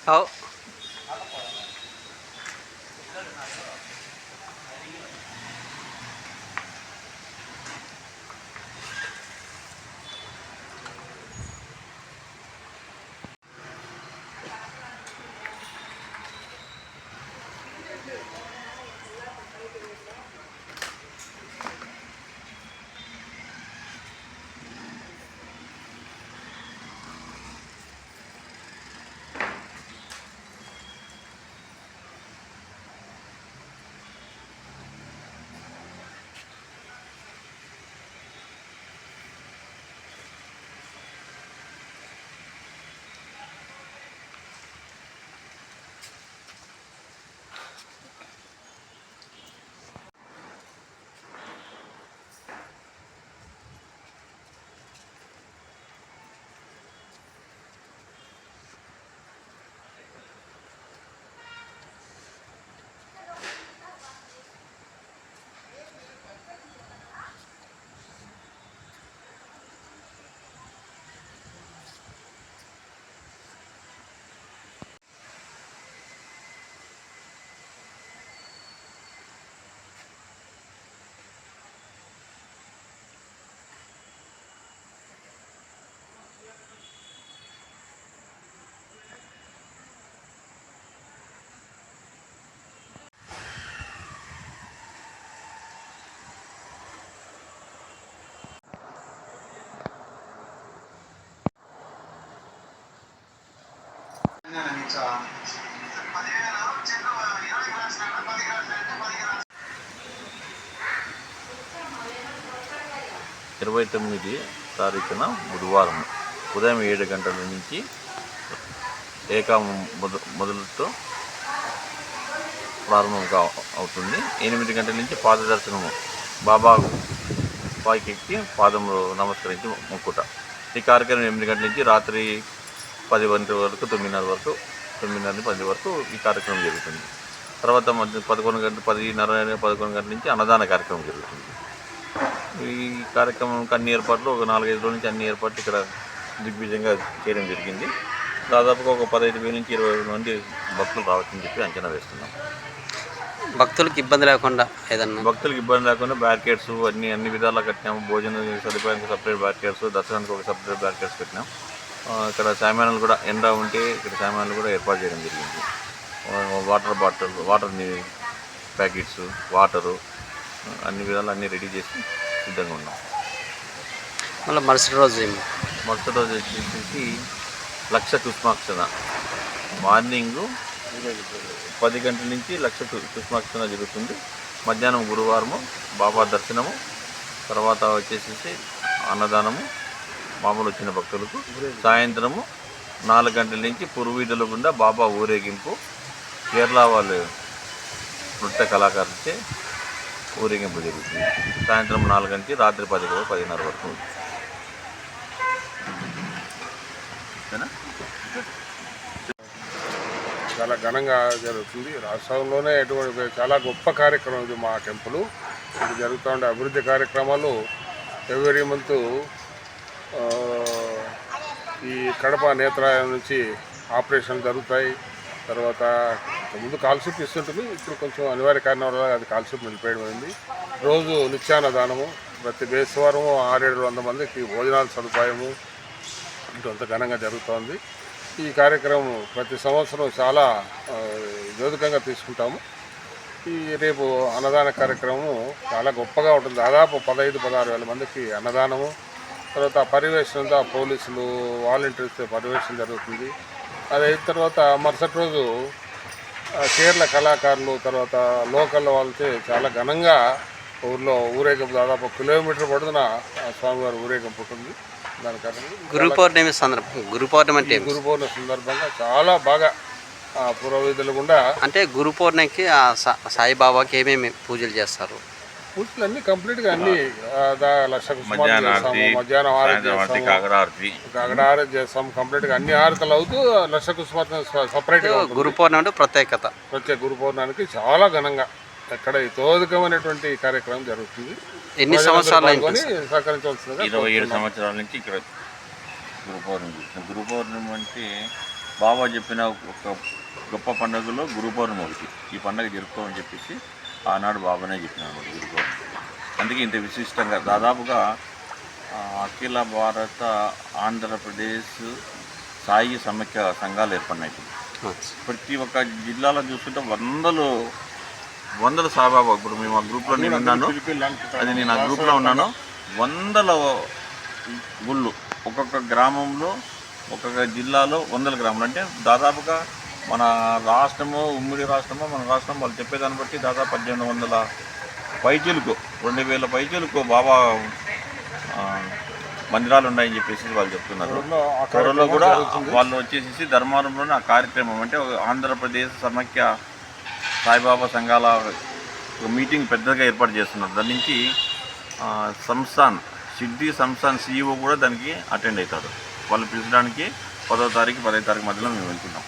Oh. ఇరవై 29 తారీఖున బుధవారం ఉదయం 7 గంటల నుంచి మొదలుతో ప్రారంభంగా అవుతుంది. 8 గంటల నుంచి పాద దర్శనము, బాబా పైకెక్కి పాదములు నమస్కరించి మొక్కుట. ఈ కార్యక్రమం 8 గంటల నుంచి రాత్రి 10 గంటల వరకు 9:30 వరకు 9:30 వరకు ఈ కార్యక్రమం జరుగుతుంది. తర్వాత 11 గంటల 10:30 11 గంటల నుంచి అన్నదాన కార్యక్రమం జరుగుతుంది. ఈ కార్యక్రమంకి అన్ని ఏర్పాట్లు ఒక 4-5 రోజుల నుంచి అన్ని ఏర్పాట్లు ఇక్కడ దిగ్విజయంగా చేయడం జరిగింది. దాదాపుగా ఒక 15,000 నుంచి 20,000 మంది భక్తులు రావచ్చని చెప్పి అంచనా వేస్తున్నాం. భక్తులకు ఇబ్బంది లేకుండా బ్యారికేడ్స్ అన్ని విధాలా కట్టినాము. భోజనం సదుపాయానికి సపరేట్ బ్యారికేడ్స్, దర్శనానికి ఒక సపరేట్ బ్యారికేడ్స్ పెట్టినాం. ఇక్కడ సామాన్లు కూడా ఎండ ఉంటే ఇక్కడ సామాన్లు కూడా ఏర్పాటు చేయడం జరిగింది. Water bottle, water packets, water అన్ని విధాలు అన్నీ రెడీ చేసి సిద్ధంగా ఉన్నాం. మళ్ళీ మరుసటి రోజు వచ్చేసి లక్ష పుష్పార్చన మార్నింగ్ 10 గంటల నుంచి లక్ష పుష్పార్చన జరుగుతుంది. మధ్యాహ్నం గురువారము బాబా దర్శనము, తర్వాత వచ్చేసి అన్నదానము మామూలు వచ్చిన భక్తులకు. సాయంత్రము 4 గంటల నుంచి పురువీధుల గుండా బాబా ఊరేగింపు, కేరళ వాళ్ళు నృత్య కళాకారులచే ఊరేగింపు జరుగుతుంది. సాయంత్రం 4 గంటల నుంచి రాత్రి 10:30 వరకు. చాలా ఘనంగా జరుగుతుంది. రాష్ట్రంలోనే ఎటువంటి చాలా గొప్ప కార్యక్రమం ఇది. మా టెంపుల్ ఇది జరుగుతూ ఉండే అభివృద్ధి కార్యక్రమాలు ఎవ్రీ మంత్ ఈ కడప నేత్రాలయం నుంచి ఆపరేషన్లు జరుగుతాయి. తర్వాత ముందు కాల్షిప్ ఇస్తుంటుంది, ఇప్పుడు కొంచెం అనివార్య కారణం వల్ల అది కాల్షిప్ నిలిపేయడం. రోజు నిత్యాన్నదానము, ప్రతి బేస్వారము 600-700 మందికి భోజనాల సదుపాయము ఇదంతా ఘనంగా జరుగుతోంది. ఈ కార్యక్రమం ప్రతి సంవత్సరం చాలా యోధకంగా తీసుకుంటాము. రేపు అన్నదాన కార్యక్రమం చాలా గొప్పగా ఉంటుంది. దాదాపు 15-16 వేల మందికి అన్నదానము, తర్వాత పర్యవేక్షణతో పోలీసులు వాలంటీర్స్తో పర్యవేక్షణ జరుగుతుంది. అది అయిన తర్వాత మరుసటి రోజు కేరళ కళాకారులు తర్వాత లోకల్ వాళ్ళతో చాలా ఘనంగా ఊర్లో ఊరేగింపు దాదాపు 1 కిలోమీటర్ పొడుగున స్వామివారి ఊరేగింపు ఉంటుంది. దాని కారణంగా గురు పౌర్ణమి సందర్భం గురు పౌర్ణమి అంటే గురు పౌర్ణమి సందర్భంగా చాలా బాగా పురోహితులు గుండా అంటే గురు పౌర్ణమికి ఆ సాయిబాబాకి ఏమేమి పూజలు చేస్తారు? పూజలు అన్నీ కంప్లీట్గా అన్ని లక్ష మధ్యాహ్నం ఆరతి, మధ్యాహ్నం ఆరతి సాయంత్రం ఆరతి, చేస్తాము, కాకర ఆరతి. కాకడ ఆరతి చేస్తాం. కంప్లీట్గా అన్ని ఆరతలు అవుతూ లక్ష కుసుమార్తె సపరేట్గా గురు పౌర్ణమి అంటే ప్రత్యేకత. ప్రత్యేక గురు పౌర్ణానికి చాలా ఘనంగా ఎక్కడ ఇతోధికమైనటువంటి కార్యక్రమం జరుగుతుంది. ఎన్ని సంవత్సరాలు పాల్గొని సహకరించవలసిందిగా 27 సంవత్సరాల నుంచి ఇక్కడ గురు పౌర్ణమి చేస్తున్నాం. గురు పౌర్ణమి అంటే బాబా చెప్పిన ఒక గొప్ప పండుగలో గురు పౌర్ణమి ఒకటి. ఈ పండుగ జరుపుకోమని చెప్పేసి ఆనాడు బాబానే చెప్పినాడు గురు పౌర్ణమి. అందుకే ఇంత విశిష్టంగా దాదాపుగా అఖిల భారత ఆంధ్రప్రదేశ్ సాయి సమైక్య సంఘాలు ఏర్పడినాయి. ప్రతి ఒక్క జిల్లాలో చూస్తుంటే వందల సాయిబాబా. ఇప్పుడు మేము ఆ గ్రూప్లో నేను ఉన్నాను, నేను ఆ గ్రూప్లో ఉన్నాను. వందల గుళ్ళు ఒక్కొక్క గ్రామంలో ఒక్కొక్క జిల్లాలో 100 గ్రాములు. అంటే దాదాపుగా మన రాష్ట్రము ఉమ్మడి రాష్ట్రము మన రాష్ట్రం వాళ్ళు చెప్పేదాన్ని బట్టి దాదాపు 1800 పైచీలకు 2000 పైచీలకు బాబా మందిరాలు ఉన్నాయని చెప్పేసి వాళ్ళు చెప్తున్నారు. త్వరలో కూడా వాళ్ళు వచ్చేసి ధర్మవరంలోనే ఆ కార్యక్రమం అంటే ఆంధ్రప్రదేశ్ సమైక్య సాయిబాబా సంఘాల మీటింగ్ పెద్దగా ఏర్పాటు చేస్తున్నారు. దాని నుంచి సిద్ధి సంస్థాన్ CEO కూడా దానికి అటెండ్ అవుతాడు. వాళ్ళు పిలిచడానికి 10వ తారీఖు 15వ తారీఖు మధ్యలో మేము వెళ్తున్నాం.